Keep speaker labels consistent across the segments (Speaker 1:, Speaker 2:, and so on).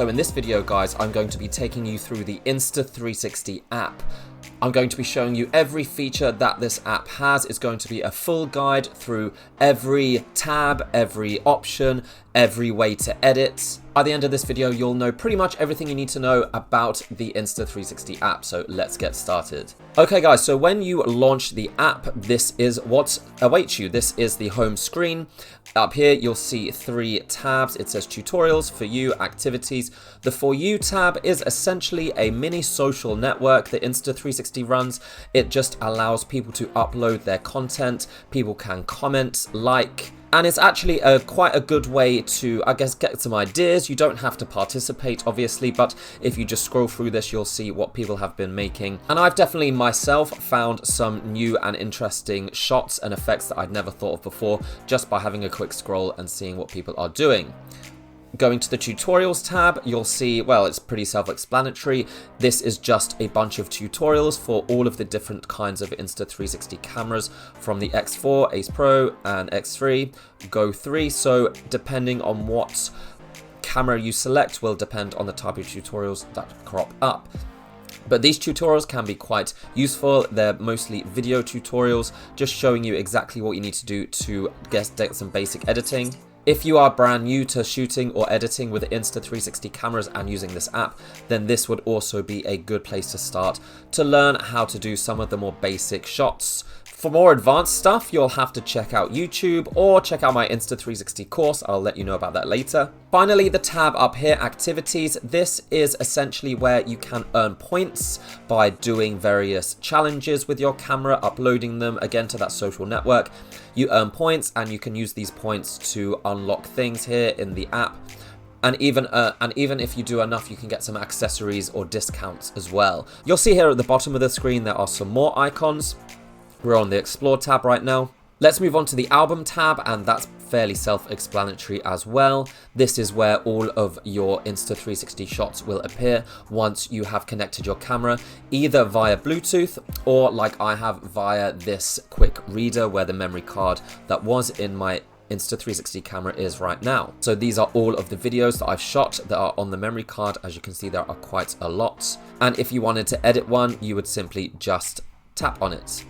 Speaker 1: So in this video, guys, I'm going to be taking you through the Insta360 app. I'm going to be showing you every feature that this app has. It's going to be a full guide through every tab, every option, every way to edit. By the end of this video, you'll know pretty much everything you need to know about the Insta360 app, so let's get started. Okay guys, so when you launch the app, this is what awaits you. This is the home screen. Up here, you'll see 3 tabs. It says tutorials, for you, activities. The for you tab is essentially a mini social network that Insta360 runs. It just allows people to upload their content. People can comment, like, and it's actually quite a good way to, I guess, get some ideas. You don't have to participate, obviously, but if you just scroll through this, you'll see what people have been making. And I've definitely myself found some new and interesting shots and effects that I'd never thought of before, just by having a quick scroll and seeing what people are doing. Going to the tutorials tab, you'll see, well, it's pretty self-explanatory. This is just a bunch of tutorials for all of the different kinds of Insta360 cameras from the X4, Ace Pro, and X3, Go 3. So depending on what camera you select will depend on the type of tutorials that crop up. But these tutorials can be quite useful. They're mostly video tutorials, just showing you exactly what you need to do to get some basic editing. If you are brand new to shooting or editing with Insta360 cameras and using this app, then this would also be a good place to start to learn how to do some of the more basic shots. For more advanced stuff, you'll have to check out YouTube or check out my Insta360 course. I'll let you know about that later. Finally, the tab up here, activities. This is essentially where you can earn points by doing various challenges with your camera, uploading them again to that social network. You earn points and you can use these points to unlock things here in the app. And even if you do enough, you can get some accessories or discounts as well. You'll see here at the bottom of the screen, there are some more icons. We're on the Explore tab right now. Let's move on to the Album tab, and that's fairly self-explanatory as well. This is where all of your Insta360 shots will appear once you have connected your camera, either via Bluetooth or, like I have, via this quick reader where the memory card that was in my Insta360 camera is right now. So these are all of the videos that I've shot that are on the memory card. As you can see, there are quite a lot. And if you wanted to edit one, you would simply just tap on it.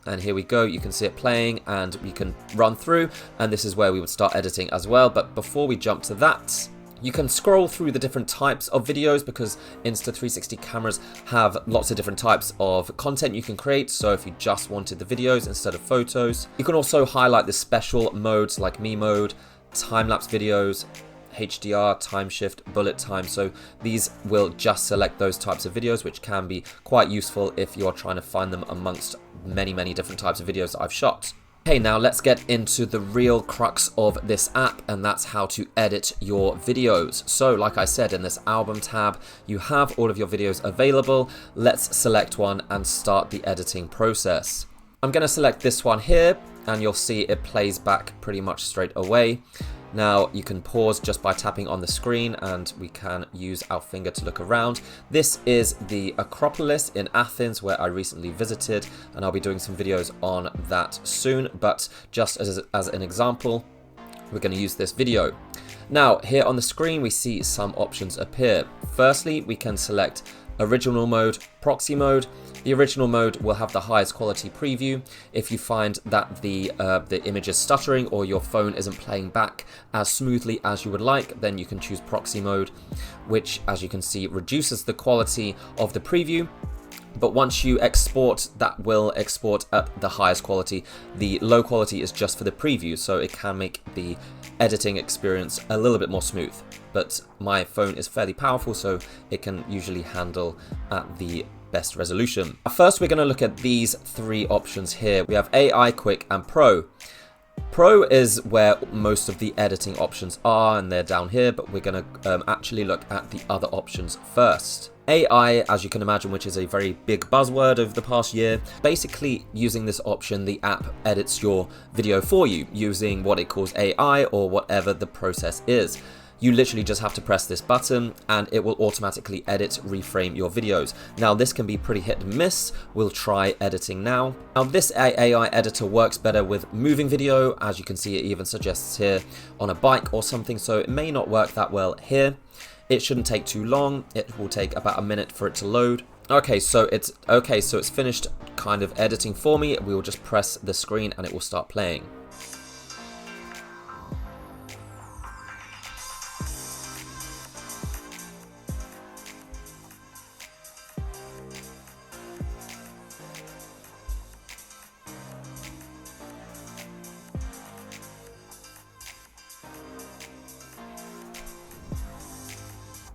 Speaker 1: And here we go, you can see it playing and we can run through, and this is where we would start editing as well. But before we jump to that, you can scroll through the different types of videos because Insta360 cameras have lots of different types of content you can create. So if you just wanted the videos instead of photos, you can also highlight the special modes like me mode, time-lapse videos, HDR, time shift, bullet time. So these will just select those types of videos, which can be quite useful if you're trying to find them amongst many different types of videos that I've shot. Okay, now let's get into the real crux of this app, and that's how to edit your videos. So like I said, in this Album tab, you have all of your videos available. Let's select one and start the editing process. I'm going to select this one here, and you'll see it plays back pretty much straight away. Now you can pause just by tapping on the screen, and we can use our finger to look around. This is the Acropolis in Athens, where I recently visited, and I'll be doing some videos on that soon. But just as an example, we're going to use this video. Now here on the screen, we see some options appear. Firstly, we can select original mode, proxy mode. The original mode will have the highest quality preview. If you find that the image is stuttering or your phone isn't playing back as smoothly as you would like, then you can choose proxy mode, which, as you can see, reduces the quality of the preview. But once you export, that will export at the highest quality. The low quality is just for the preview, so it can make the editing experience a little bit more smooth. But my phone is fairly powerful, so it can usually handle at the best resolution. First, we're going to look at these 3 options here. We have AI, Quick, and Pro. Pro is where most of the editing options are, and they're down here, but we're going to actually look at the other options first. AI, as you can imagine, which is a very big buzzword of the past year. Basically, using this option, the app edits your video for you using what it calls AI or whatever the process is. You literally just have to press this button and it will automatically edit, reframe your videos. Now this can be pretty hit and miss. We'll try editing now. Now this AI editor works better with moving video. As you can see, it even suggests here on a bike or something, so it may not work that well here. It shouldn't take too long. It will take about a minute for it to load. Okay, so it's finished kind of editing for me. We will just press the screen and it will start playing.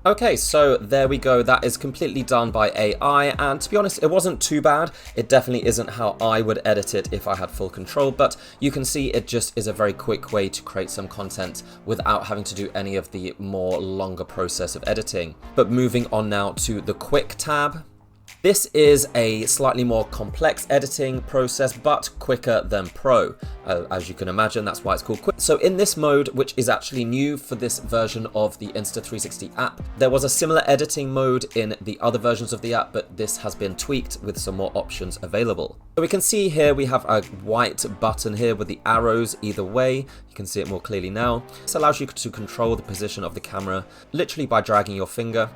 Speaker 1: Okay, so there we go. That is completely done by AI, and to be honest, it wasn't too bad. It definitely isn't how I would edit it if I had full control, but you can see it just is a very quick way to create some content without having to do any of the more longer process of editing. But moving on now to the Quick tab. This is a slightly more complex editing process, but quicker than Pro. As you can imagine, that's why it's called Quick. So in this mode, which is actually new for this version of the Insta360 app, there was a similar editing mode in the other versions of the app, but this has been tweaked with some more options available. So we can see here we have a white button here with the arrows either way. You can see it more clearly now. This allows you to control the position of the camera literally by dragging your finger.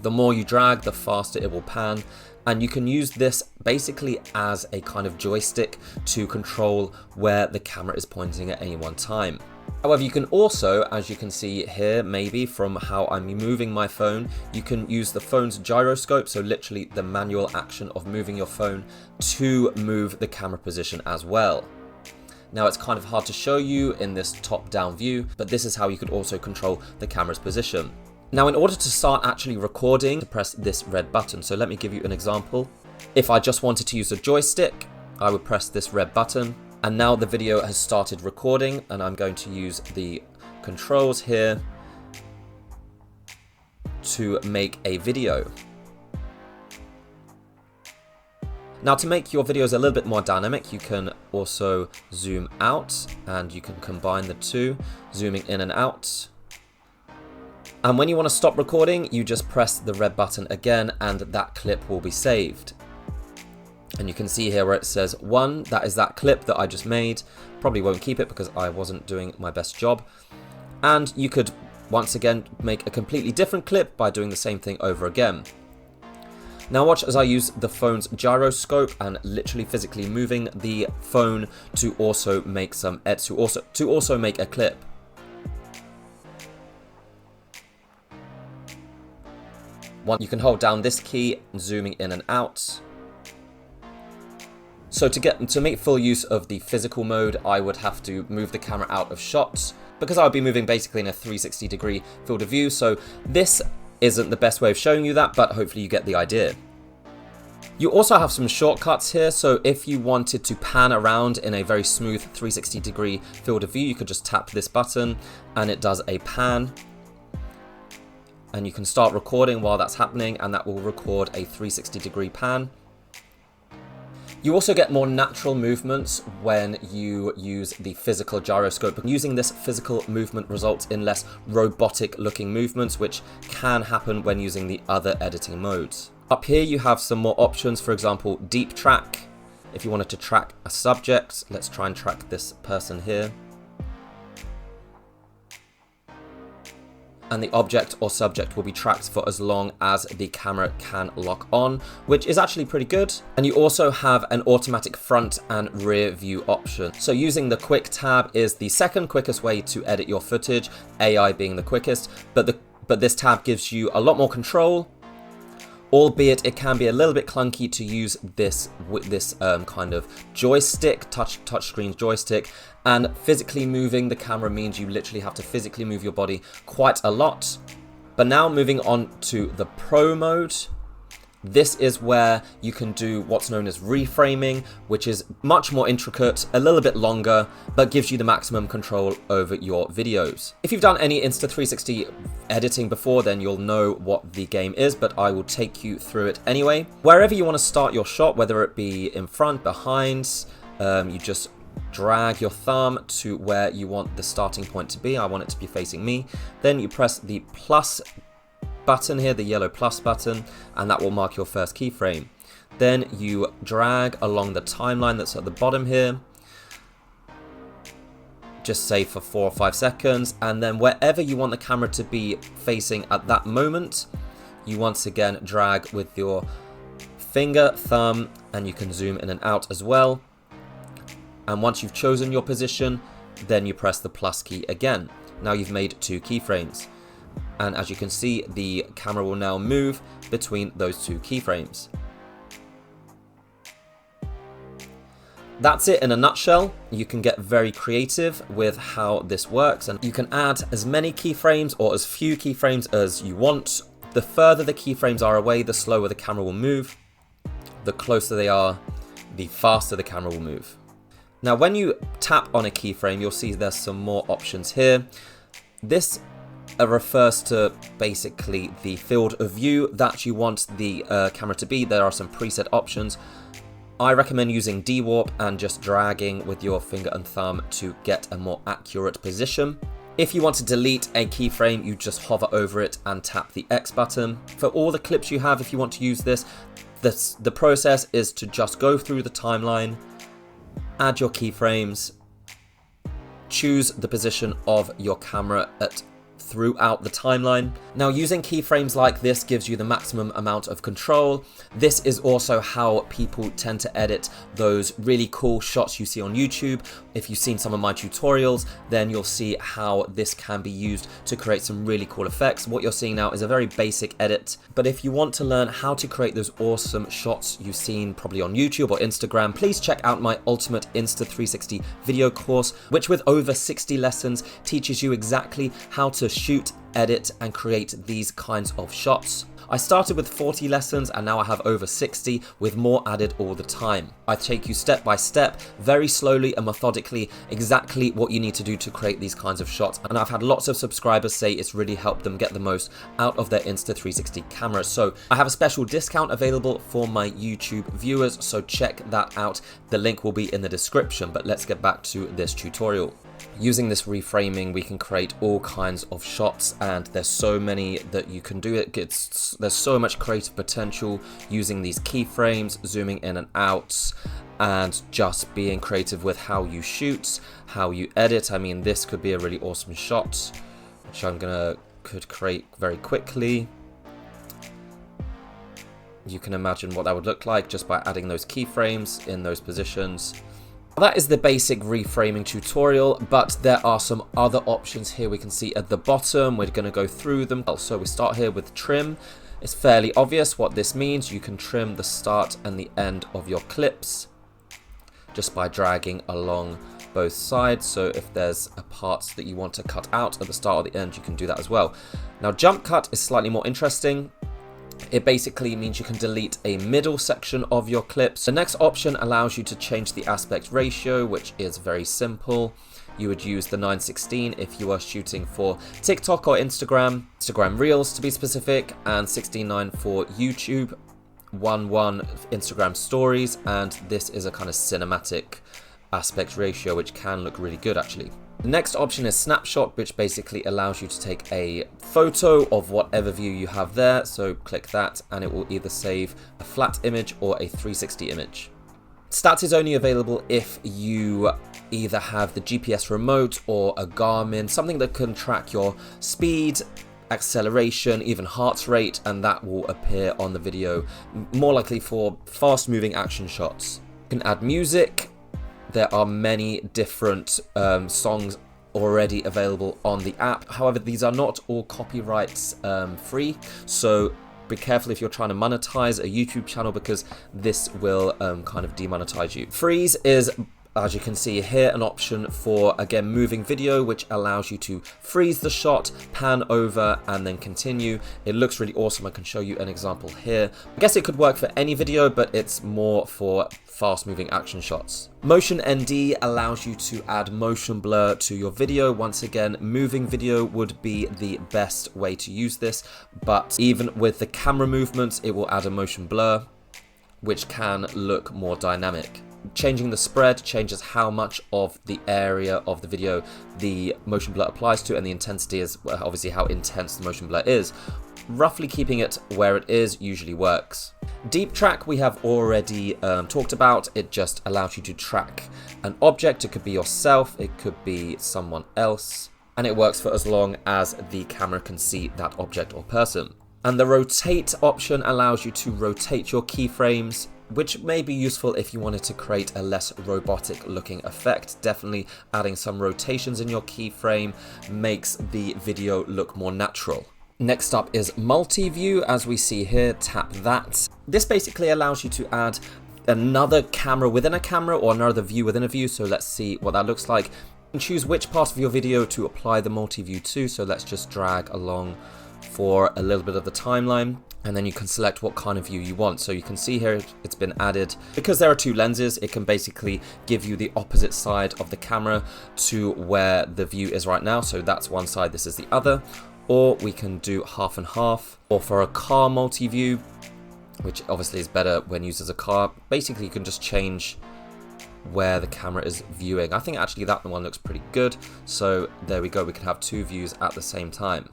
Speaker 1: The more you drag, the faster it will pan, and you can use this basically as a kind of joystick to control where the camera is pointing at any one time. However, you can also, as you can see here, maybe from how I'm moving my phone, you can use the phone's gyroscope, so literally the manual action of moving your phone, to move the camera position as well. Now it's kind of hard to show you in this top-down view, but this is how you could also control the camera's position. Now, in order to start actually recording, press this red button. So let me give you an example. If I just wanted to use a joystick, I would press this red button. And now the video has started recording, and I'm going to use the controls here to make a video. Now, to make your videos a little bit more dynamic, you can also zoom out, and you can combine the two, zooming in and out. And when you want to stop recording, you just press the red button again and that clip will be saved. And you can see here where it says 1, that is that clip that I just made. Probably won't keep it because I wasn't doing my best job. And you could once again make a completely different clip by doing the same thing over again. Now watch as I use the phone's gyroscope and literally physically moving the phone to also make some to also make a clip. You can hold down this key, zooming in and out. So to make full use of the physical mode, I would have to move the camera out of shot because I would be moving basically in a 360-degree field of view. So this isn't the best way of showing you that, but hopefully you get the idea. You also have some shortcuts here, so if you wanted to pan around in a very smooth 360-degree field of view, you could just tap this button and it does a pan. And you can start recording while that's happening, and that will record a 360-degree pan. You also get more natural movements when you use the physical gyroscope. Using this physical movement results in less robotic-looking movements, which can happen when using the other editing modes. Up here you have some more options, for example, deep track. If you wanted to track a subject, let's try and track this person here. And the object or subject will be tracked for as long as the camera can lock on, which is actually pretty good. And you also have an automatic front and rear view option. So using the Quick tab is the second quickest way to edit your footage, AI being the quickest, but this tab gives you a lot more control, albeit it can be a little bit clunky to use this kind of joystick, touchscreen joystick, and physically moving the camera means you literally have to physically move your body quite a lot. But now moving on to the Pro mode, this is where you can do what's known as reframing, which is much more intricate, a little bit longer, but gives you the maximum control over your videos. If you've done any Insta360 editing before, then you'll know what the game is, but I will take you through it anyway. Wherever you want to start your shot, whether it be in front, behind, you just drag your thumb to where you want the starting point to be. I want it to be facing me. Then you press the plus button here, the yellow plus button, and that will mark your first keyframe. Then you drag along the timeline that's at the bottom here, just say for 4 or 5 seconds, and then wherever you want the camera to be facing at that moment, you once again drag with your finger, thumb, and you can zoom in and out as well. And once you've chosen your position, then you press the plus key again. Now you've made 2 keyframes. And as you can see, the camera will now move between those 2 keyframes. That's it in a nutshell. You can get very creative with how this works, and you can add as many keyframes or as few keyframes as you want. The further the keyframes are away, the slower the camera will move. The closer they are, the faster the camera will move. Now, when you tap on a keyframe, you'll see there's some more options here. This refers to basically the field of view that you want the camera to be. There are some preset options. I recommend using D-Warp and just dragging with your finger and thumb to get a more accurate position. If you want to delete a keyframe, you just hover over it and tap the X button. For all the clips you have, if you want to use this, the process is to just go through the timeline, add your keyframes, choose the position of your camera throughout the timeline. Now, using keyframes like this gives you the maximum amount of control. This is also how people tend to edit those really cool shots you see on YouTube. If you've seen some of my tutorials, then you'll see how this can be used to create some really cool effects. What you're seeing now is a very basic edit, but if you want to learn how to create those awesome shots you've seen probably on YouTube or Instagram, please check out my Ultimate Insta360 video course, which with over 60 lessons teaches you exactly how to shoot, edit, and create these kinds of shots. I started with 40 lessons and now I have over 60 with more added all the time. I take you step by step, very slowly and methodically, exactly what you need to do to create these kinds of shots. And I've had lots of subscribers say it's really helped them get the most out of their Insta360 cameras. So I have a special discount available for my YouTube viewers, so check that out. The link will be in the description, but let's get back to this tutorial. Using this reframing, we can create all kinds of shots, and there's so many that you can do. There's so much creative potential using these keyframes, zooming in and out, and just being creative with how you shoot, how you edit. I mean, this could be a really awesome shot, which could create very quickly. You can imagine what that would look like just by adding those keyframes in those positions. That is the basic reframing tutorial, but there are some other options here we can see at the bottom. We're going to go through them. So we start here with trim. It's fairly obvious what this means. You can trim the start and the end of your clips just by dragging along both sides. So if there's a part that you want to cut out at the start or the end, you can do that as well. Now, jump cut is slightly more interesting. It basically means you can delete a middle section of your clips. The next option allows you to change the aspect ratio, which is very simple. You would use the 9:16 if you are shooting for TikTok or Instagram Reels to be specific, and 16:9 for YouTube, 1:1 Instagram Stories, and this is a kind of cinematic aspect ratio, which can look really good actually. The next option is snapshot, which basically allows you to take a photo of whatever view you have there. So click that and it will either save a flat image or a 360 image. Stats is only available if you either have the GPS remote or a Garmin, something that can track your speed, acceleration, even heart rate, and that will appear on the video, more likely for fast moving action shots. You can add music. There are many different songs already available on the app. However, these are not all copyrights free, so be careful if you're trying to monetize a YouTube channel, because this will kind of demonetize you. Freeze is, as you can see here, an option for, again, moving video, which allows you to freeze the shot, pan over, and then continue. It looks really awesome. I can show you an example here. I guess it could work for any video, but it's more for fast-moving action shots. Motion ND allows you to add motion blur to your video. Once again, moving video would be the best way to use this, but even with the camera movements, it will add a motion blur, which can look more dynamic. Changing the spread changes how much of the area of the video the motion blur applies to, and the intensity is obviously how intense the motion blur is. Roughly keeping it where it is usually works. Deep track we have already talked about. It just allows you to track an object. It could be yourself, it could be someone else, and it works for as long as the camera can see that object or person. And the rotate option allows you to rotate your keyframes, which may be useful if you wanted to create a less robotic looking effect. Definitely adding some rotations in your keyframe makes the video look more natural. Next up is multi-view. As we see here, tap that. This basically allows you to add another camera within a camera or another view within a view. So let's see what that looks like. And choose which part of your video to apply the multi-view to. So let's just drag along for a little bit of the timeline, and then you can select what kind of view you want. So you can see here it's been added. Because there are two lenses, it can basically give you the opposite side of the camera to where the view is right now. So that's one side, this is the other. Or we can do half and half. Or for a car multi-view, which obviously is better when used as a car, basically you can just change where the camera is viewing. I think actually that one looks pretty good. So there we go, we can have two views at the same time.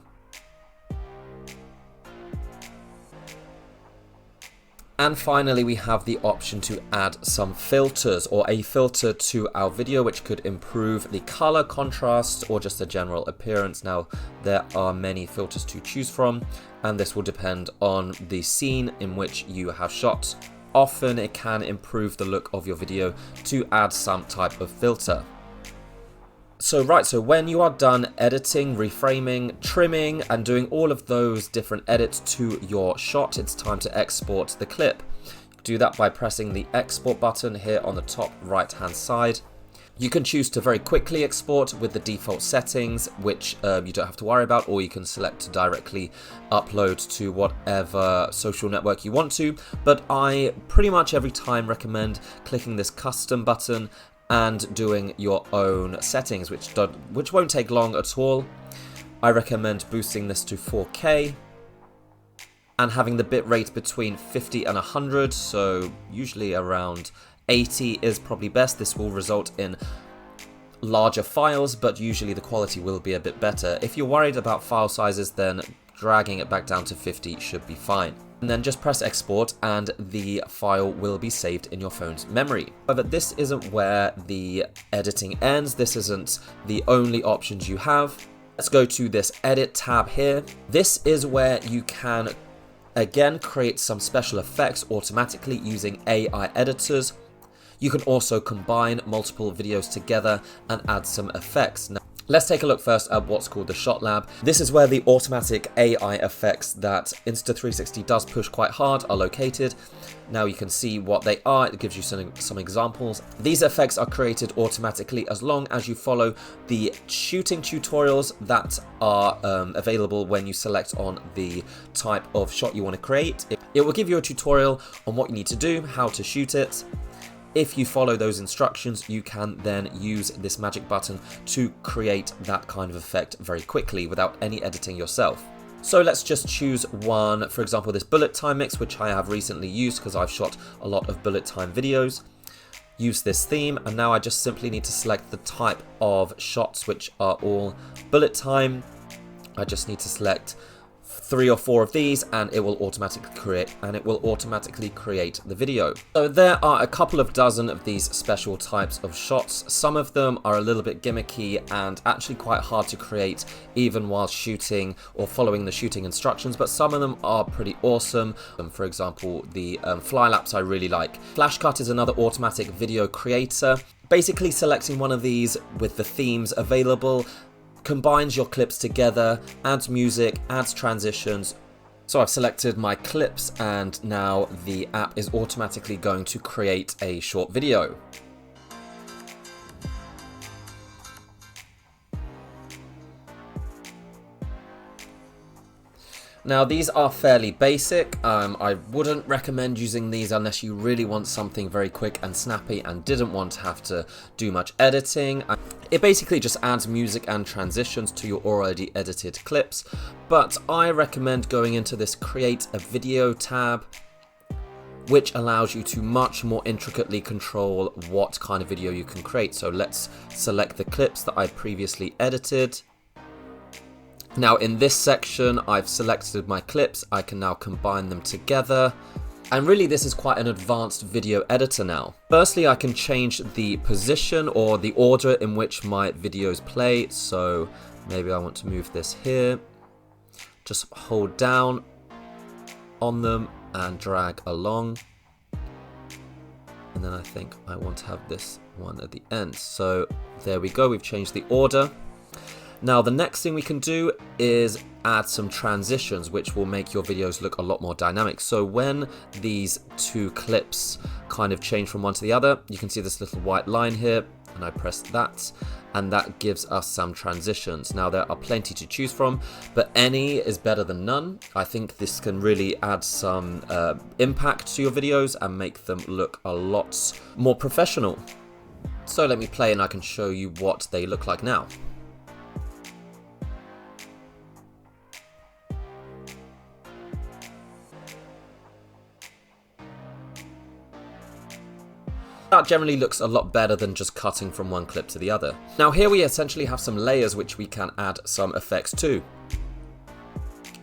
Speaker 1: And finally, we have the option to add some filters or a filter to our video, which could improve the color, contrast, or just the general appearance. Now, there are many filters to choose from, and this will depend on the scene in which you have shot. Often, it can improve the look of your video to add some type of filter. So when you are done editing, reframing, trimming, and doing all of those different edits to your shot, it's time to export the clip. Do that by pressing the export button here on the top right hand side. You can choose to very quickly export with the default settings, which you don't have to worry about, or you can select to directly upload to whatever social network you want to. But I pretty much every time recommend clicking this custom button and doing your own settings, which won't take long at all. I recommend boosting this to 4K and having the bitrate between 50 and 100, so usually around 80 is probably best. This will result in larger files, but usually the quality will be a bit better. If you're worried about file sizes, then dragging it back down to 50 should be fine. And then just press export and the file will be saved in your phone's memory. But this isn't where the editing ends. This isn't the only options you have. Let's go to this edit tab here. This is where you can again create some special effects automatically using AI editors. You can also combine multiple videos together and add some effects. Now, let's take a look first at what's called the Shot Lab. This is where the automatic AI effects that Insta360 does push quite hard are located. Now you can see what they are. It gives you some examples. These effects are created automatically as long as you follow the shooting tutorials that are available when you select on the type of shot you want to create. It will give you a tutorial on what you need to do, how to shoot it. If you follow those instructions, you can then use this magic button to create that kind of effect very quickly without any editing yourself. So let's just choose one, for example, this bullet time mix, which I have recently used because I've shot a lot of bullet time videos. Use this theme, and now I just simply need to select the type of shots, which are all bullet time. I just need to select 3 or 4 of these and it will automatically create the video. So there are a couple of dozen of these special types of shots. Some of them are a little bit gimmicky and actually quite hard to create even while shooting or following the shooting instructions, but some of them are pretty awesome. For example, the fly laps I really like. Flash Cut is another automatic video creator. Basically selecting one of these with the themes available combines your clips together, adds music, adds transitions. So I've selected my clips and now the app is automatically going to create a short video. Now these are fairly basic. I wouldn't recommend using these unless you really want something very quick and snappy and didn't want to have to do much editing. It basically just adds music and transitions to your already edited clips, but I recommend going into this Create a Video tab, which allows you to much more intricately control what kind of video you can create. So let's select the clips that I previously edited. Now in this section, I've selected my clips. I can now combine them together. And really this is quite an advanced video editor now. Firstly, I can change the position or the order in which my videos play. So maybe I want to move this here. Just hold down on them and drag along. And then I think I want to have this one at the end. So there we go, we've changed the order. Now the next thing we can do is add some transitions, which will make your videos look a lot more dynamic. So when these two clips kind of change from one to the other, you can see this little white line here, and I press that, and that gives us some transitions. Now there are plenty to choose from, but any is better than none. I think this can really add some impact to your videos and make them look a lot more professional. So let me play and I can show you what they look like now. That generally looks a lot better than just cutting from one clip to the other. Now here we essentially have some layers which we can add some effects to.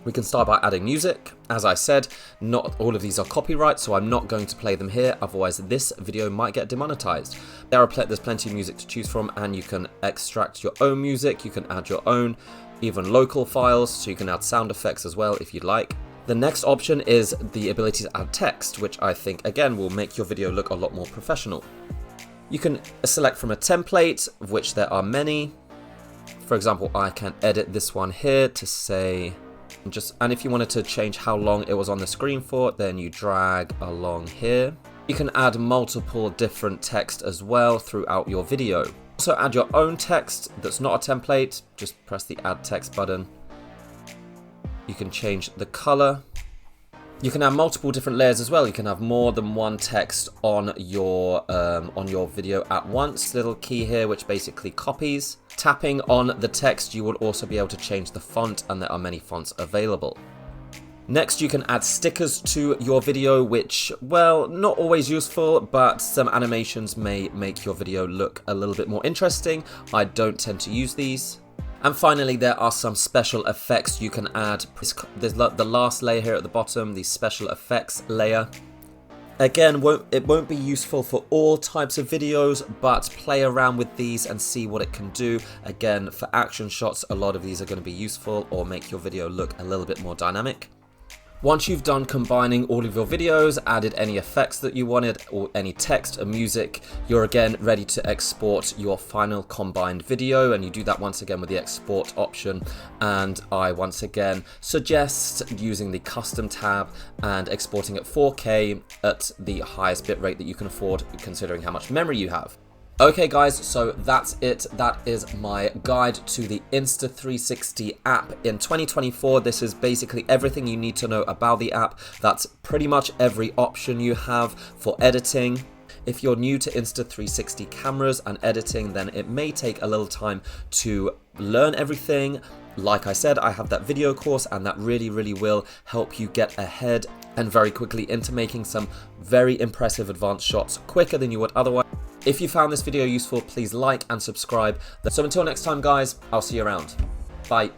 Speaker 1: We can start by adding music. As I said, not all of these are copyright, so I'm not going to play them here, otherwise this video might get demonetized. There's plenty of music to choose from, and you can extract your own music, you can add your own, even local files, so you can add sound effects as well if you'd like. The next option is the ability to add text, which I think again will make your video look a lot more professional. You can select from a template, of which there are many. For example, I can edit this one here to say, and if you wanted to change how long it was on the screen for, then you drag along here. You can add multiple different text as well throughout your video. Also add your own text that's not a template, just press the add text button. You can change the color. You can have multiple different layers as well. You can have more than one text on your video at once. Little key here which basically copies. Tapping on the text, you will also be able to change the font, and there are many fonts available. Next, you can add stickers to your video, which, well, not always useful, but some animations may make your video look a little bit more interesting. I don't tend to use these. And finally, there are some special effects you can add. There's the last layer here at the bottom, the special effects layer. Again, it won't be useful for all types of videos, but play around with these and see what it can do. Again, for action shots, a lot of these are going to be useful or make your video look a little bit more dynamic. Once you've done combining all of your videos, added any effects that you wanted, or any text or music, you're again ready to export your final combined video, and you do that once again with the export option. And I once again suggest using the custom tab and exporting at 4K at the highest bitrate that you can afford, considering how much memory you have. Okay guys, so that's it. That is my guide to the Insta360 app in 2024. This is basically everything you need to know about the app. That's pretty much every option you have for editing. If you're new to Insta360 cameras and editing, then it may take a little time to learn everything. Like I said, I have that video course, and that really will help you get ahead and very quickly into making some very impressive advanced shots quicker than you would otherwise. If you found this video useful, please like and subscribe. So until next time guys, I'll see you around. Bye.